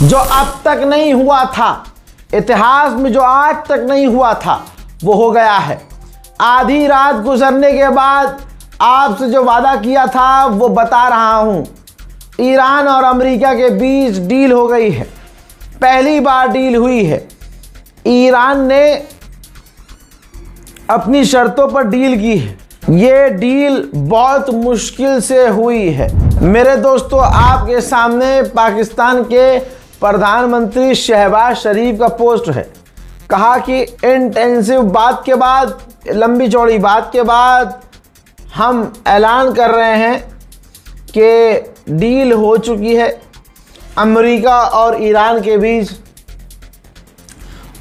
जो अब तक नहीं हुआ था, इतिहास में जो आज तक नहीं हुआ था वो हो गया है। आधी रात गुजरने के बाद आपसे जो वादा किया था वो बता रहा हूं। ईरान और अमेरिका के बीच डील हो गई है, पहली बार डील हुई है। ईरान ने अपनी शर्तों पर डील की है। ये डील बहुत मुश्किल से हुई है। मेरे दोस्तों, आपके सामने पाकिस्तान के प्रधानमंत्री शहबाज शरीफ का पोस्ट है। कहा कि इंटेंसिव बात के बाद, लंबी चौड़ी बात के बाद हम ऐलान कर रहे हैं कि डील हो चुकी है अमेरिका और ईरान के बीच,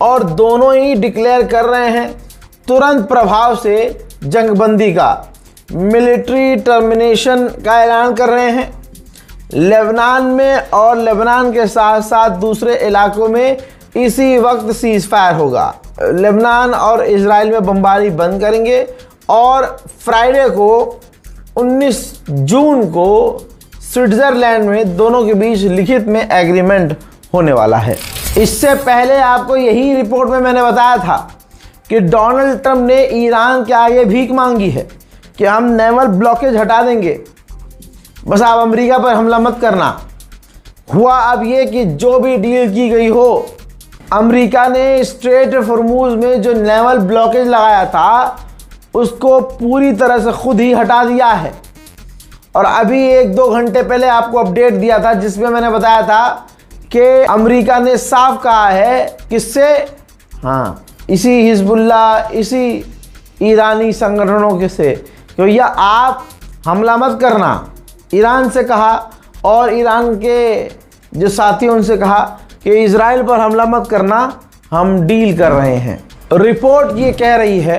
और दोनों ही डिक्लेयर कर रहे हैं तुरंत प्रभाव से जंगबंदी का, मिलिट्री टर्मिनेशन का ऐलान कर रहे हैं। लेबनान में और लेबनान के साथ साथ दूसरे इलाकों में इसी वक्त सीज फायर होगा। लेबनान और इजराइल में बमबारी बंद करेंगे और फ्राइडे को 19 जून को स्विट्जरलैंड में दोनों के बीच लिखित में एग्रीमेंट होने वाला है। इससे पहले आपको यही रिपोर्ट में मैंने बताया था कि डोनाल्ड ट्रंप ने ईरान के आगे भीख मांगी है कि हम नेवल ब्लॉकेज हटा देंगे, बस आप अमेरिका पर हमला मत करना। हुआ अब ये कि जो भी डील की गई हो, अमेरिका ने स्ट्रेट हॉर्मुज में जो नेवल ब्लॉकेज लगाया था उसको पूरी तरह से खुद ही हटा दिया है। और अभी 1-2 घंटे पहले आपको अपडेट दिया था जिसमें मैंने बताया था कि अमेरिका ने साफ कहा है किससे, हाँ, इसी हिजबुल्ला, इसी ईरानी संगठनों के से, कि भैया आप हमला मत करना। ईरान से कहा और ईरान के जो साथी उनसे कहा कि इजराइल पर हमला मत करना, हम डील कर रहे हैं। रिपोर्ट ये कह रही है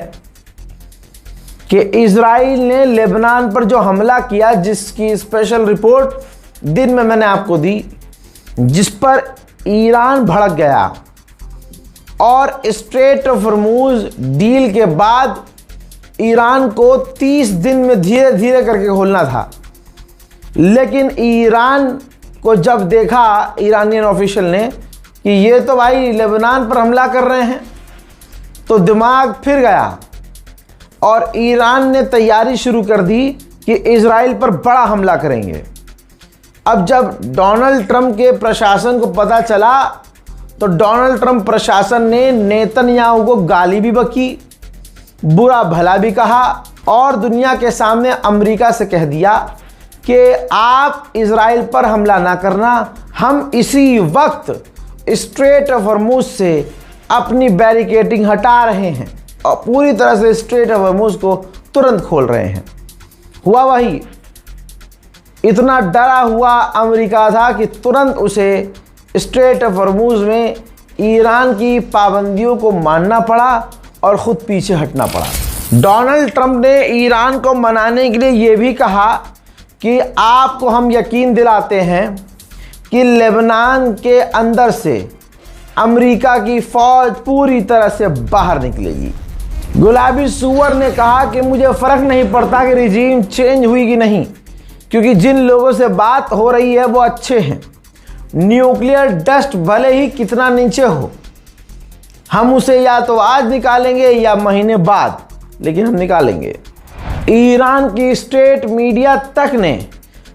कि इजराइल ने लेबनान पर जो हमला किया, जिसकी स्पेशल रिपोर्ट दिन में मैंने आपको दी, जिस पर ईरान भड़क गया और स्ट्रेट ऑफ हॉर्मुज डील के बाद ईरान को 30 दिन में धीरे धीरे करके खोलना था। लेकिन ईरान को जब देखा ईरानियन ऑफिशियल ने कि ये तो भाई लेबनान पर हमला कर रहे हैं, तो दिमाग फिर गया और ईरान ने तैयारी शुरू कर दी कि इजराइल पर बड़ा हमला करेंगे। अब जब डोनाल्ड ट्रंप के प्रशासन को पता चला तो डोनाल्ड ट्रंप प्रशासन ने नेतन्याहू को गाली भी बकी, बुरा भला भी कहा और दुनिया के सामने अमेरिका से कह दिया कि आप इजराइल पर हमला ना करना, हम इसी वक्त स्ट्रेट ऑफ हॉर्मुज से अपनी बैरिकेडिंग हटा रहे हैं और पूरी तरह से स्ट्रेट ऑफ हॉर्मुज को तुरंत खोल रहे हैं। हुआ वही, इतना डरा हुआ अमेरिका था कि तुरंत उसे स्ट्रेट ऑफ हॉर्मुज में ईरान की पाबंदियों को मानना पड़ा और ख़ुद पीछे हटना पड़ा। डोनाल्ड ट्रंप ने ईरान को मनाने के लिए ये भी कहा कि आपको हम यकीन दिलाते हैं कि लेबनान के अंदर से अमेरिका की फ़ौज पूरी तरह से बाहर निकलेगी। गुलाबी सूअर ने कहा कि मुझे फ़र्क नहीं पड़ता कि रिजीम चेंज हुई कि नहीं, क्योंकि जिन लोगों से बात हो रही है वो अच्छे हैं। न्यूक्लियर डस्ट भले ही कितना नीचे हो, हम उसे या तो आज निकालेंगे या महीने बाद, लेकिन हम निकालेंगे। ईरान की स्टेट मीडिया तक ने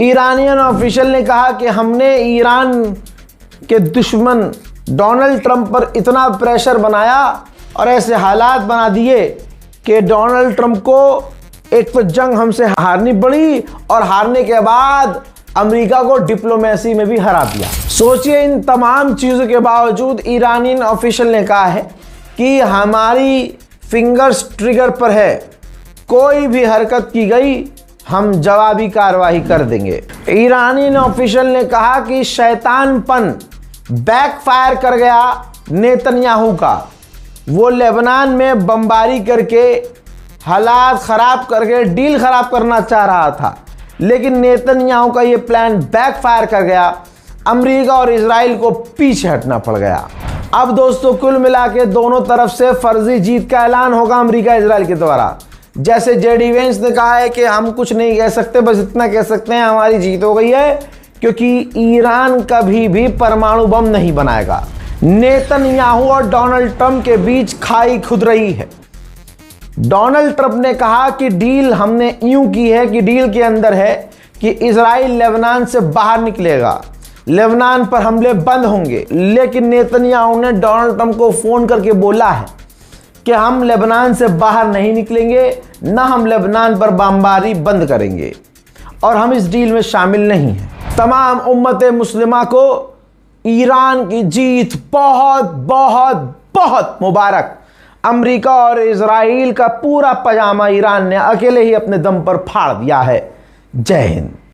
ईरानियन ऑफिशियल ने कहा कि हमने ईरान के दुश्मन डोनाल्ड ट्रंप पर इतना प्रेशर बनाया और ऐसे हालात बना दिए कि डोनाल्ड ट्रंप को एक तो जंग हमसे हारनी पड़ी और हारने के बाद अमेरिका को डिप्लोमेसी में भी हरा दिया. सोचिए, इन तमाम चीज़ों के बावजूद ईरानियन ऑफिशियल ने कहा है कि हमारी फिंगर्स ट्रिगर पर है, कोई भी हरकत की गई हम जवाबी कार्रवाई कर देंगे. ईरानियन ऑफिशियल ने कहा कि शैतानपन बैकफायर कर गया नेतन्याहू का वो लेबनान में बमबारी करके हालात ख़राब करके डील ख़राब करना चाह रहा था, लेकिन नेतन्याहू का ये प्लान बैकफायर कर गया। अमेरिका और इजराइल को पीछे हटना पड़ गया। अब दोस्तों कुल मिला के दोनों तरफ से फर्जी जीत का ऐलान होगा अमेरिका इजराइल के द्वारा। जैसे जेडी वेंस ने कहा है कि हम कुछ नहीं कह सकते, बस इतना कह सकते हैं हमारी जीत हो गई है, क्योंकि ईरान कभी भी परमाणु बम नहीं बनाएगा। नेतन्याहू और डोनाल्ड ट्रंप के बीच खाई खुद रही है। डोनाल्ड ट्रंप ने कहा कि डील हमने यूं की है कि डील के अंदर है कि इजराइल लेबनान से बाहर निकलेगा, लेबनान पर हमले बंद होंगे। लेकिन नेतन्याहू ने डोनाल्ड ट्रंप को फोन करके बोला है कि हम लेबनान से बाहर नहीं निकलेंगे, ना हम लेबनान पर बमबारी बंद करेंगे और हम इस डील में शामिल नहीं हैं। तमाम उम्मत मुस्लिमा को ईरान की जीत बहुत बहुत बहुत मुबारक। अमेरिका और इजराइल का पूरा पजामा ईरान ने अकेले ही अपने दम पर फाड़ दिया है। जय हिंद।